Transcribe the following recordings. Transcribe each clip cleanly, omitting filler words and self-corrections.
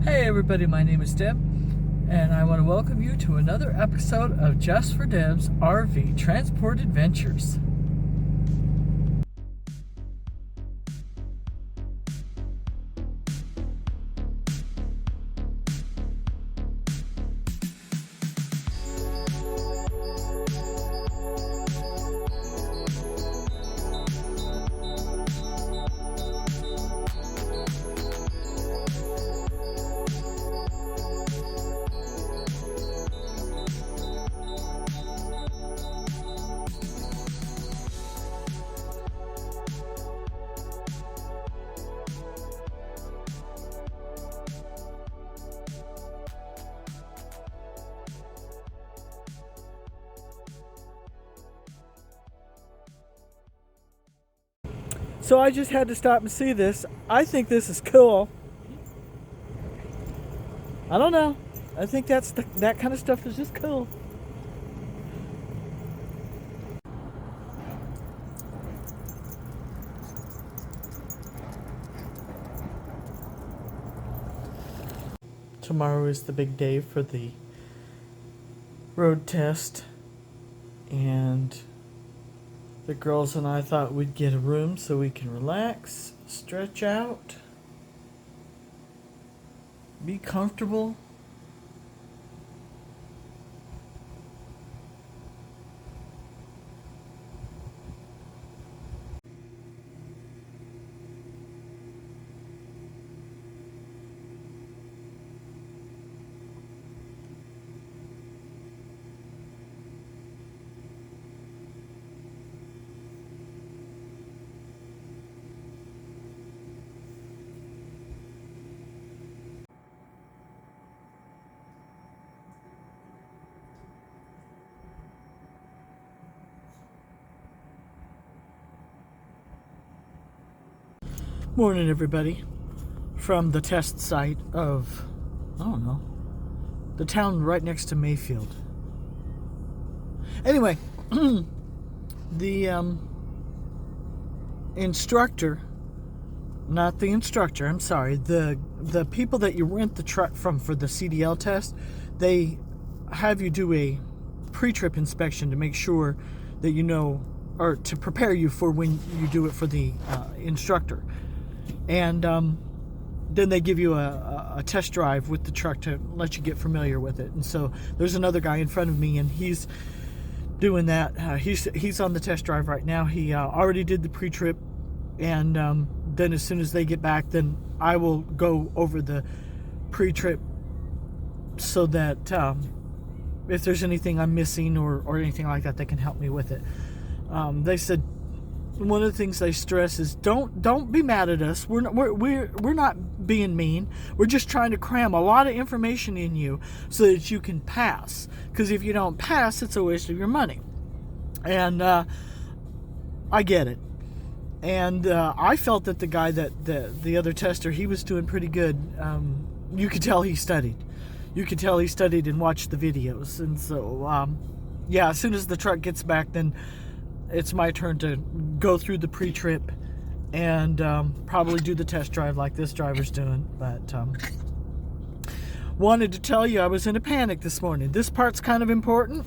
Hey everybody, my name is Deb, and I want to welcome you to another episode of Just for Deb's RV Transport Adventures. So I just had to stop and see this. I think this is cool. I don't know. I think that kind of stuff is just cool. Tomorrow is the big day for the road test, and the girls and I thought we'd get a room so we can relax, stretch out, be comfortable. Morning, everybody, from the test site of, I don't know, the town right next to Mayfield. Anyway, the instructor, not the instructor, I'm sorry, the people that you rent the truck from for the CDL test, they have you do a pre-trip inspection to make sure that you know, or to prepare you for when you do it for the instructor. And then they give you a test drive with the truck to let you get familiar with it. And so there's another guy in front of me, and he's doing that. He's on the test drive right now. He already did the pre-trip, and then as soon as they get back, then I will go over the pre-trip so that if there's anything I'm missing or anything like that, they can help me with it. They said one of the things they stress is don't be mad at us. We're not being mean. We're just trying to cram a lot of information in you so that you can pass. Because if you don't pass, it's a waste of your money. And I get it. And I felt that the guy the other tester, he was doing pretty good. You could tell he studied. You could tell he studied and watched the videos. And so yeah, as soon as the truck gets back, then it's my turn to go through the pre-trip and probably do the test drive like this driver's doing. But wanted to tell you I was in a panic this morning. This part's kind of important.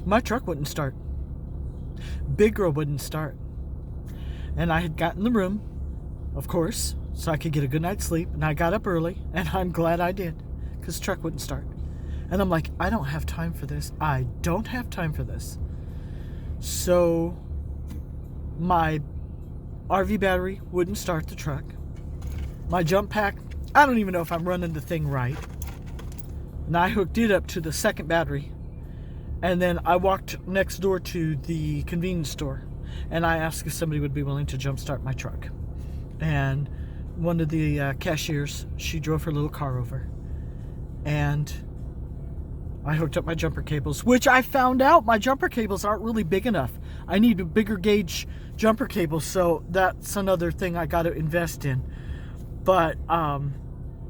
My truck wouldn't start. Big girl wouldn't start. And I had gotten the room, of course, so I could get a good night's sleep. And I got up early, and I'm glad I did, because the truck wouldn't start. And I'm like, I don't have time for this. I don't have time for this. So my RV battery wouldn't start the truck. My jump pack, I don't even know if I'm running the thing right. And I hooked it up to the second battery. And then I walked next door to the convenience store. And I asked if somebody would be willing to jump start my truck. And one of the cashiers, she drove her little car over. And I hooked up my jumper cables, which I found out my jumper cables aren't really big enough. I need a bigger gauge jumper cable, so that's another thing I got to invest in. But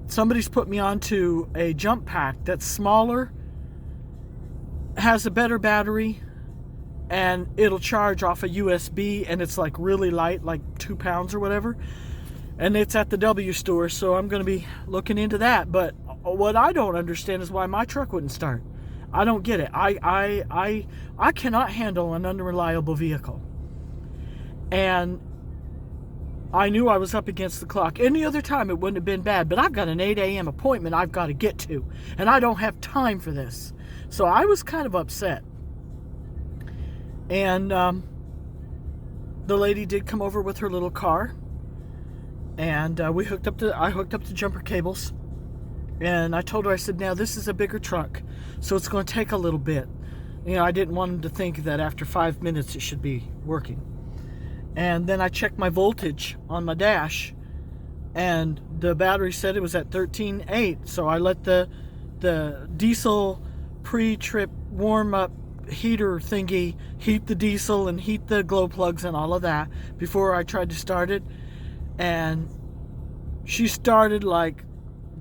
somebody's put me onto a jump pack that's smaller, has a better battery, and it'll charge off a USB, and it's like really light, like 2 pounds or whatever. And it's at the W store, so I'm going to be looking into that. But what I don't understand is why my truck wouldn't start. I don't get it. I cannot handle an unreliable vehicle. And I knew I was up against the clock. Any other time it wouldn't have been bad, but I've got an 8 a.m. appointment I've got to get to, and I don't have time for this. So I was kind of upset. And the lady did come over with her little car, and I hooked up the jumper cables, and I told her, I said, now this is a bigger truck, so it's going to take a little bit. You know, I didn't want them to think that after 5 minutes it should be working. And then I checked my voltage on my dash, and the battery said it was at 13.8. So I let the diesel pre-trip warm-up heater thingy heat the diesel and heat the glow plugs and all of that before I tried to start it. And she started like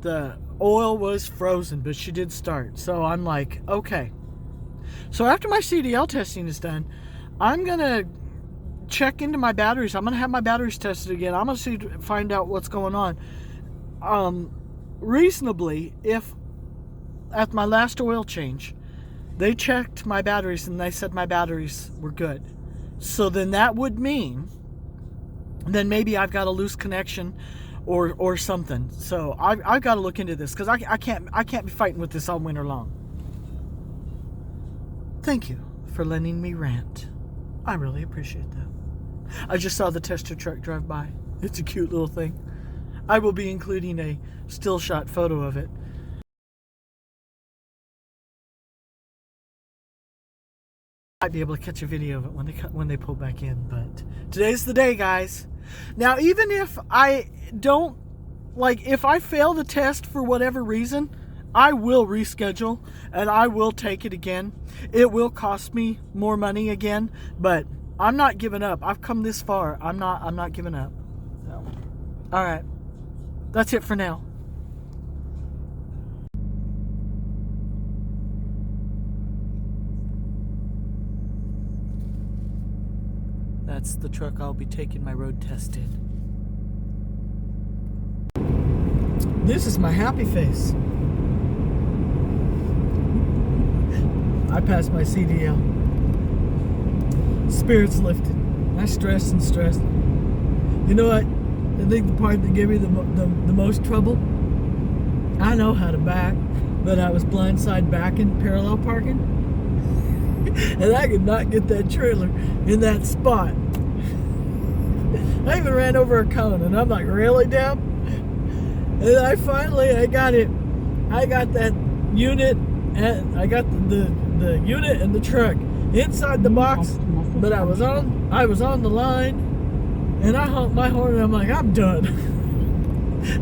the oil was frozen, but she did start. So I'm like, okay. So after my CDL testing is done, I'm going to check into my batteries. I'm going to have my batteries tested again. I'm going to find out what's going on. Reasonably, if at my last oil change, they checked my batteries and they said my batteries were good. So then that would mean then maybe I've got a loose connection or something. So I've got to look into this, because I can't be fighting with this all winter long. Thank you for letting me rant. I really appreciate that. I just saw the tester truck drive by. It's a cute little thing. I will be including a still shot photo of it. Might be able to catch a video of it when they pull back in, but today's the day, guys. Now, even if I don't, like, if I fail the test for whatever reason, I will reschedule and I will take it again. It will cost me more money again, but I'm not giving up. I've come this far. I'm not giving up. So, all right. That's it for now. That's the truck I'll be taking my road test in. This is my happy face. I passed my CDL. Spirits lifted. I stressed and stressed. You know what? I think the part that gave me the most trouble, I know how to back, but I was blindside backing, parallel parking. And I could not get that trailer in that spot. I even ran over a cone, and I'm like, really, Deb? And I got it. I got that unit, and I got the unit and the truck inside the box, but I was on the line, and I honked my horn, and I'm like, I'm done.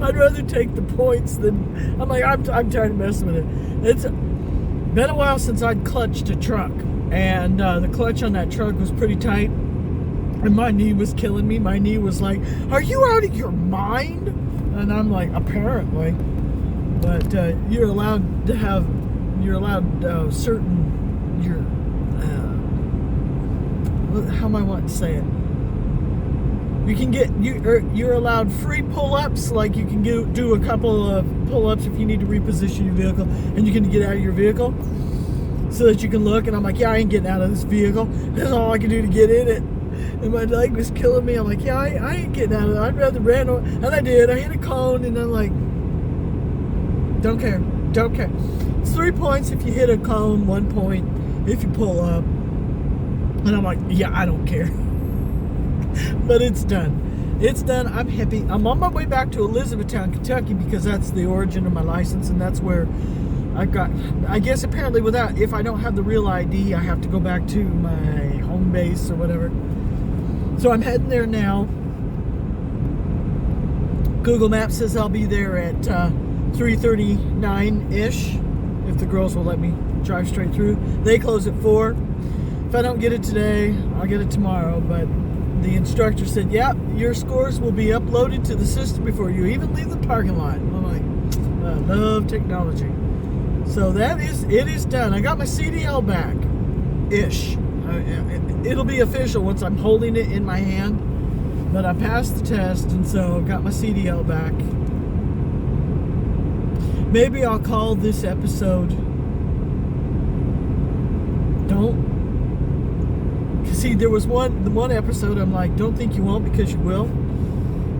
I'd rather take the points than, I'm like, I'm tired of messing with it. It's been a while since I'd clutched a truck, and the clutch on that truck was pretty tight, and my knee was killing me. My knee was like, are you out of your mind? And I'm like, apparently. But you're allowed certain, how am I wanting to say it? You can get, you're allowed free pull-ups, like you can do a couple of pull-ups if you need to reposition your vehicle, and you can get out of your vehicle so that you can look. And I'm like, yeah, I ain't getting out of this vehicle. That's all I can do to get in it. And my leg was killing me. I'm like, yeah, I ain't getting out of it. I'd rather ran over. And I did. I hit a cone, and I'm like, don't care. It's 3 points if you hit a cone, 1 point if you pull up. And I'm like, yeah, I don't care. But it's done. It's done. I'm happy. I'm on my way back to Elizabethtown, Kentucky, because that's the origin of my license, and that's where I guess apparently if I don't have the real ID, I have to go back to my home base or whatever. So I'm heading there now. Google Maps says I'll be there at 3:39-ish, if the girls will let me drive straight through. They close at 4. If I don't get it today, I'll get it tomorrow, but the instructor said, yep, your scores will be uploaded to the system before you even leave the parking lot. I'm like, I love technology. So it is done. I got my CDL back-ish. It'll be official once I'm holding it in my hand. But I passed the test, and so got my CDL back. Maybe I'll call this episode See, there was one episode I'm like, don't think you won't because you will.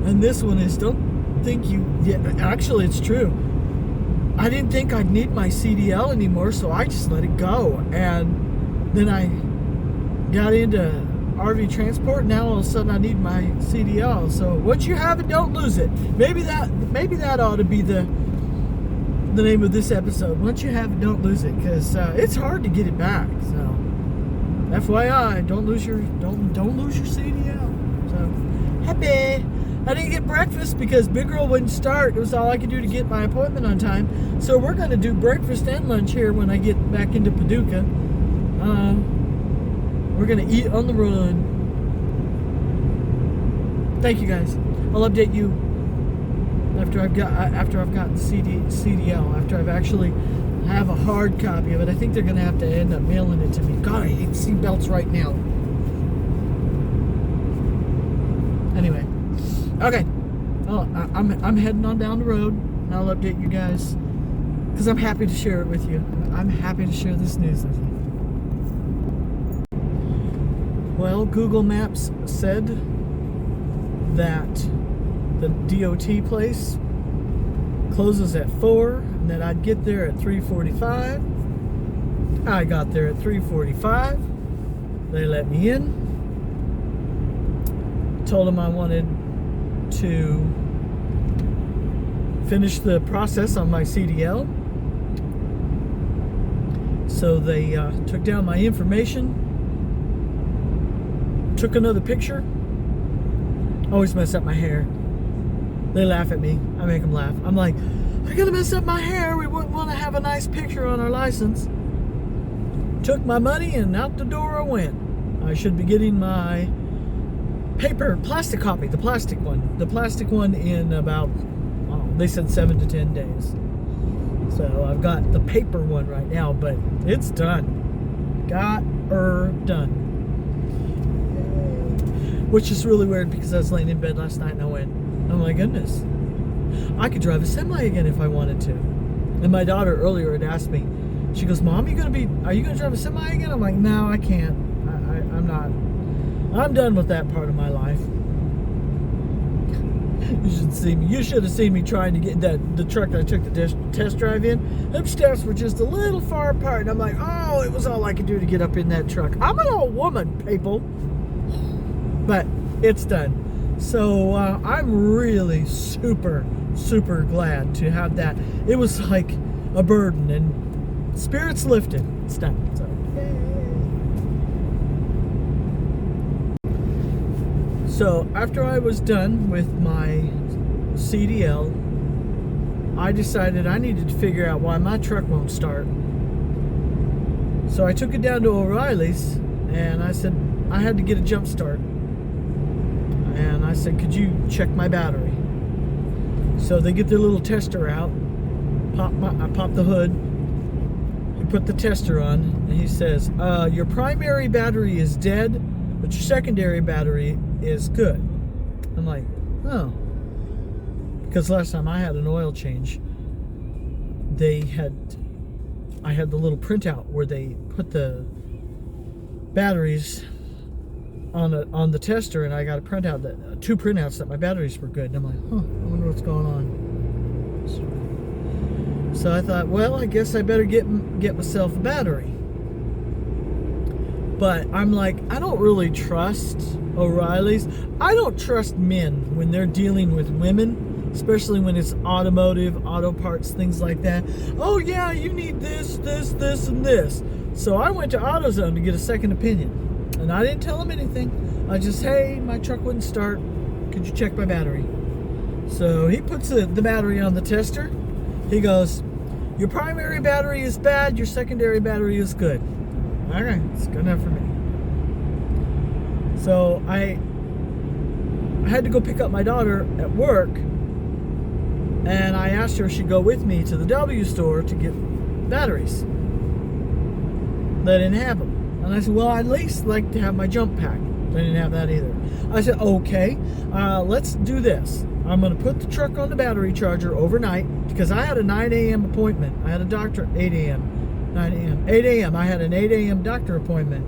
And this one is don't think you... Yeah, actually, it's true. I didn't think I'd need my CDL anymore, so I just let it go. And then I got into RV transport. Now all of a sudden I need my CDL. So once you have it, don't lose it. Maybe that ought to be the name of this episode. Once you have it, don't lose it, because it's hard to get it back. So FYI, don't lose your CDL. So happy. I didn't get breakfast because Big Girl wouldn't start. It was all I could do to get my appointment on time. So we're going to do breakfast and lunch here when I get back into Paducah. We're going to eat on the run. Thank you guys. I'll update you after I've gotten CDL, after I've actually have a hard copy of it. I think they're going to have to end up mailing it to me. God, I hate seatbelts right now. Anyway. Okay, well, I'm heading on down the road, and I'll update you guys, because I'm happy to share it with you. I'm happy to share this news with you. Well, Google Maps said that the DOT place closes at 4, and that I'd get there at 3:45. I got there at 3:45. They let me in. Told them I wanted to finish the process on my CDL. So they took down my information, took another picture. Always mess up my hair. They laugh at me. I make them laugh. I'm like, I gotta mess up my hair. We wouldn't want to have a nice picture on our license. Took my money and out the door I went. I should be getting my plastic copy, the plastic one in about, they said 7 to 10 days. So I've got the paper one right now, but it's done. Got her done. Which is really weird, because I was laying in bed last night and I went, oh my goodness, I could drive a semi again if I wanted to. And my daughter earlier had asked me, she goes, Mom, are you gonna drive a semi again? I'm like, no, I can't. I'm not. I'm done with that part of my life. You should see me. You should have seen me trying to get the truck that I took the test drive in. Them steps were just a little far apart, and I'm like, oh, it was all I could do to get up in that truck. I'm an old woman, people. But it's done. So I'm really super, super glad to have that. It was like a burden, and spirits lifted. It's done. So, So after I was done with my CDL, I decided I needed to figure out why my truck won't start. So I took it down to O'Reilly's, and I said I had to get a jump start. And I said, could you check my battery? So they get their little tester out. I pop the hood. He put the tester on, and he says, your primary battery is dead, but your secondary battery is good. I'm like, oh. Because last time I had an oil change, I had the little printout where they put the batteries on the tester, and I got a printout that 2 printouts that my batteries were good. And I'm like, I wonder what's going on. So I thought, well, I guess I better get myself a battery. But I'm like, I don't really trust O'Reilly's. I don't trust men when they're dealing with women, especially when it's automotive, auto parts, things like that. Oh yeah, you need this, this, this, and this. So I went to AutoZone to get a second opinion. And I didn't tell him anything. I just, hey, my truck wouldn't start. Could you check my battery? So he puts the battery on the tester. He goes, your primary battery is bad, your secondary battery is good. Okay, it's good enough for me. So I had to go pick up my daughter at work, and I asked her if she'd go with me to the W store to get batteries. They didn't have them. And I said, well, I'd at least like to have my jump pack. They didn't have that either. I said, okay, let's do this. I'm going to put the truck on the battery charger overnight because I had a 9 a.m. appointment. I had a doctor at 8 a.m. 9 a.m. 8 a.m. I had an 8 a.m. doctor appointment.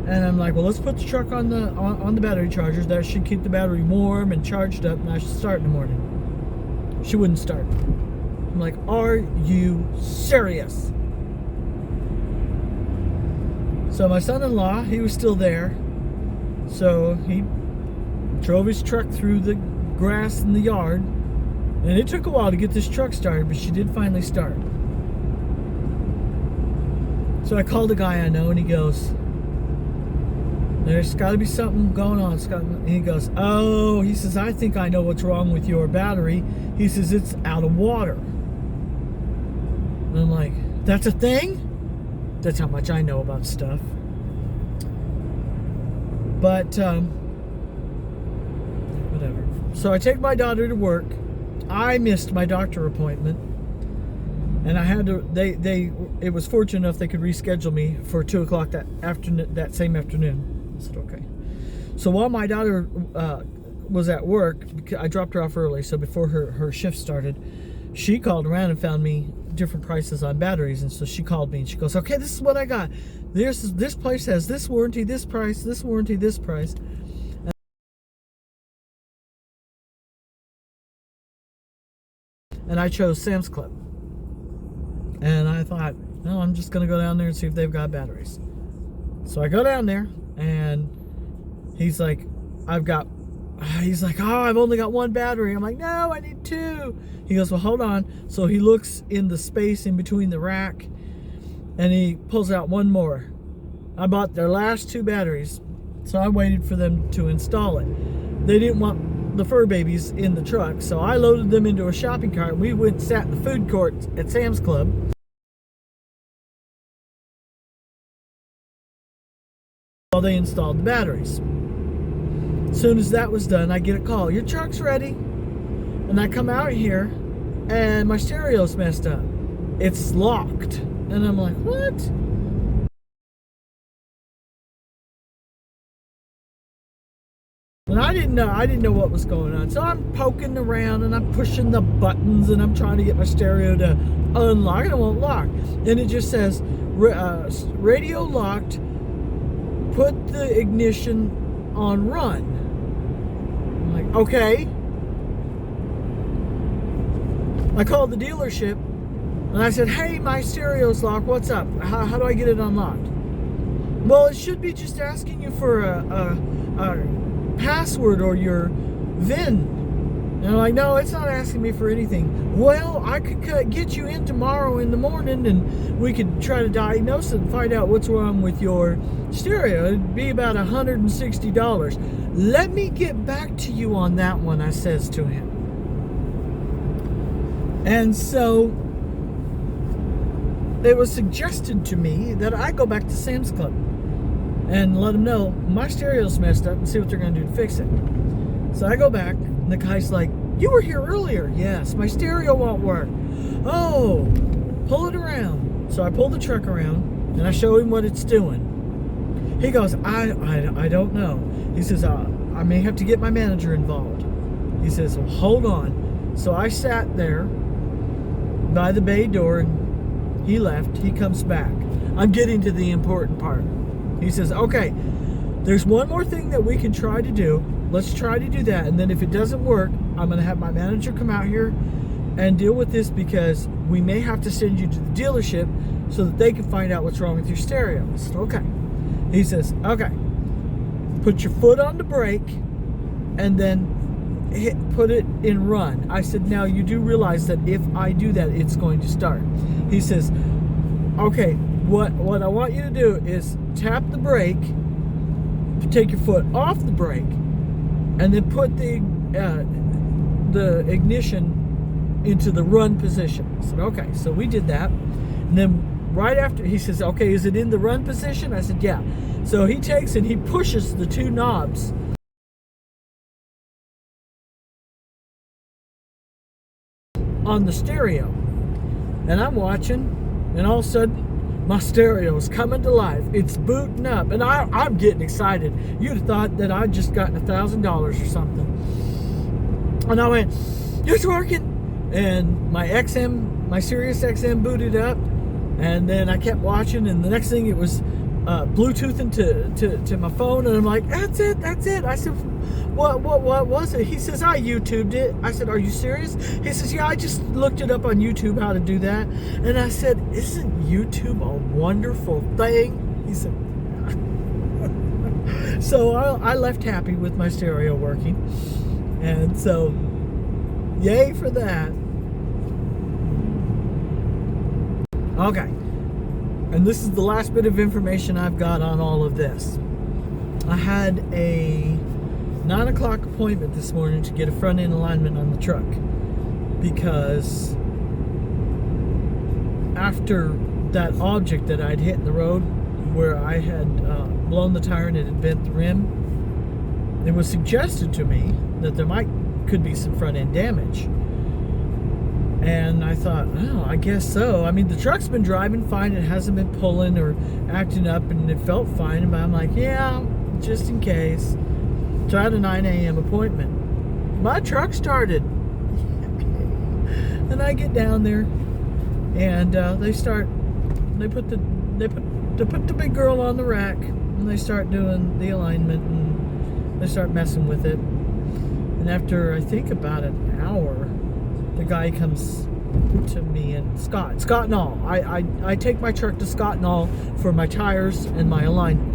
And I'm like, well, let's put the truck on the battery chargers. That should keep the battery warm and charged up, and I should start in the morning. She wouldn't start. I'm like, are you serious? So my son-in-law, he was still there. So he drove his truck through the grass in the yard. And it took a while to get this truck started, but she did finally start. So I called a guy I know, and he goes, there's got to be something going on, Scott. And he goes, oh, he says, I think I know what's wrong with your battery. He says, it's out of water. And I'm like, that's a thing? That's how much I know about stuff. But, whatever. So I take my daughter to work. I missed my doctor appointment. And I had to, it was fortunate enough they could reschedule me for 2 o'clock that same afternoon. I said, okay. So while my daughter was at work, I dropped her off early, so before her shift started, she called around and found me different prices on batteries. And so she called me and she goes, okay, this is what I got. This place has this warranty, this price, this warranty, this price. And I chose Sam's Club. And I thought, no, I'm just going to go down there and see if they've got batteries. So I go down there, and he's like, oh, I've only got one battery. I'm like, no, I need 2. He goes, well, hold on. So he looks in the space in between the rack, and he pulls out one more. I bought their last 2 batteries, so I waited for them to install it. They didn't want the fur babies in the truck, so I loaded them into a shopping cart. We went and sat in the food court at Sam's Club. While they installed the batteries. As soon as that was done, I get a call. Your truck's ready. And I come out here, and my stereo's messed up. It's locked. And I'm like, what? And I didn't know what was going on. So I'm poking around, and I'm pushing the buttons, and I'm trying to get my stereo to unlock, and it won't lock. And it just says, radio locked, put the ignition on run. I'm like, okay. I called the dealership, and I said, hey, my stereo's locked. What's up? How do I get it unlocked? Well, it should be just asking you for a password or your VIN. And I'm like, no, it's not asking me for anything. Well, I could get you in tomorrow in the morning, and we could try to diagnose it and find out what's wrong with your stereo. It'd be about $160. Let me get back to you on that one, I says to him. And so it was suggested to me that I go back to Sam's Club and let them know my stereo's messed up and see what they're going to do to fix it. So I go back, and the guy's like, you were here earlier. Yes, my stereo won't work. Oh, pull it around. So I pull the truck around, and I show him what it's doing. He goes, I don't know. He says, I may have to get my manager involved. He says, well, hold on. So I sat there by the bay door, and he left. He comes back. I'm getting to the important part. He says, okay, there's one more thing that we can try to do. Let's try to do that. And then if it doesn't work, I'm going to have my manager come out here and deal with this, because we may have to send you to the dealership so that they can find out what's wrong with your stereo. I said, okay. He says, okay, put your foot on the brake and then put it in run. I said, now you do realize that if I do that, it's going to start. He says, okay, what I want you to do is tap the brake, take your foot off the brake, and then put the ignition into the run position. I said, okay. So we did that. And then right after, he says, okay, is it in the run position? I said, yeah. So he takes and he pushes the 2 knobs on the stereo. And I'm watching, and all of a sudden, My stereo's coming to life. It's booting up. And I'm getting excited. You'd have thought that I'd just gotten $1,000 or something. And I went, it's working. And my Sirius XM booted up. And then I kept watching. And the next thing, it was Bluetooth to my phone. And I'm like, that's it. I said, what was it? He says, I YouTubed it. I said, are you serious? He says, yeah, I just looked it up on YouTube how to do that. And I said, isn't YouTube a wonderful thing? He said, yeah. So I left happy with my stereo working. And so, yay for that. Okay. And this is the last bit of information I've got on all of this. I had a 9 o'clock appointment this morning to get a front end alignment on the truck, because after that object that I'd hit in the road where I had blown the tire and it had bent the rim, it was suggested to me that there could be some front end damage. And I thought, oh, I guess so. I mean, the truck's been driving fine. It hasn't been pulling or acting up, and it felt fine. But I'm like, yeah, just in case. So I had a 9 a.m. appointment. My truck started. And I get down there, and they put the big girl on the rack, and they start doing the alignment, and they start messing with it. And after, I think, about an hour, the guy comes to me, and Scott and all. I take my truck to Scott and all for my tires and my alignment.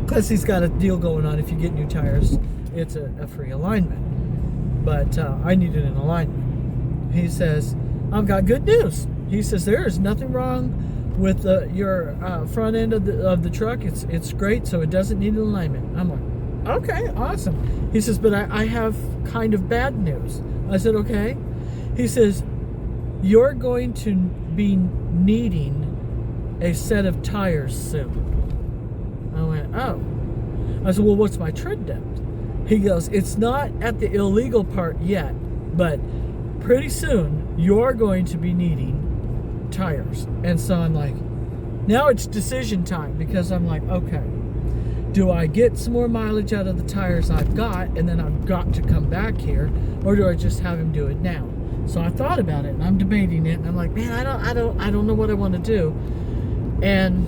Plus, he's got a deal going on. If you get new tires, it's a free alignment. But I needed an alignment. He says, I've got good news. He says, there is nothing wrong with your front end of the truck. It's great, so it doesn't need an alignment. I'm like, okay, awesome. He says, but I have kind of bad news. I said, okay. He says, you're going to be needing a set of tires soon. I went, oh. I said, well, what's my tread depth? He goes, it's not at the illegal part yet, but pretty soon you're going to be needing tires. And so I'm like, now it's decision time, because I'm like, okay, do I get some more mileage out of the tires I've got, and then I've got to come back here, or do I just have him do it now? So I thought about it, and I'm debating it, and I'm like, man, I don't know what I want to do. And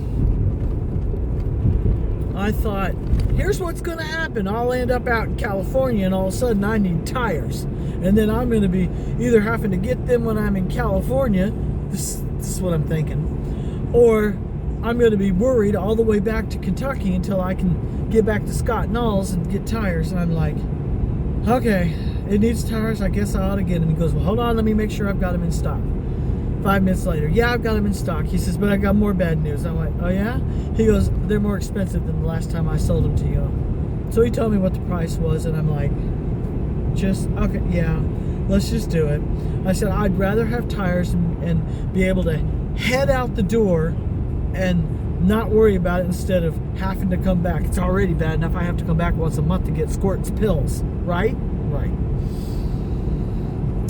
I thought, here's what's going to happen. I'll end up out in California, and all of a sudden I need tires. And then I'm going to be either having to get them when I'm in California, this is what I'm thinking, or I'm going to be worried all the way back to Kentucky until I can get back to Scott Knowles and get tires. And I'm like, okay, it needs tires. I guess I ought to get them. He goes, well, hold on, let me make sure I've got them in stock. 5 minutes later, yeah, I've got them in stock. He says, but I got more bad news. I'm like, oh yeah? He goes, they're more expensive than the last time I sold them to you. So he told me what the price was, and I'm like, okay, yeah, let's just do it. I said, I'd rather have tires and be able to head out the door and not worry about it, instead of having to come back. It's already bad enough I have to come back once a month to get Squirt's pills, right? Right.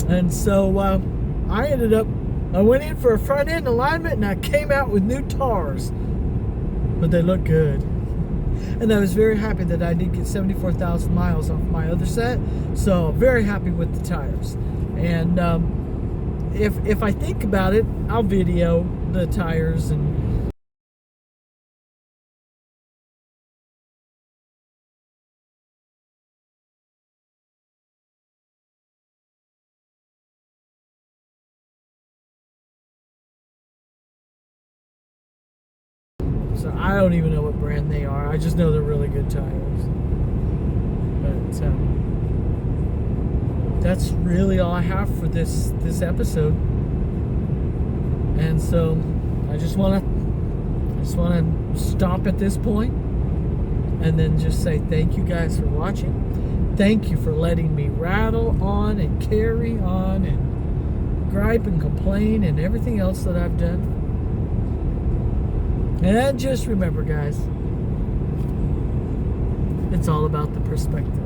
And so I went in for a front end alignment, and I came out with new tires. But they look good. And I was very happy that I did get 74,000 miles off my other set. So very happy with the tires. And if I think about it, I'll video the tires and so I don't even know what brand they are. I just know they're really good tires. But that's really all I have for this episode. And so I just want to stop at this point and then just say thank you guys for watching. Thank you for letting me rattle on and carry on and gripe and complain and everything else that I've done. And just remember, guys, it's all about the perspective.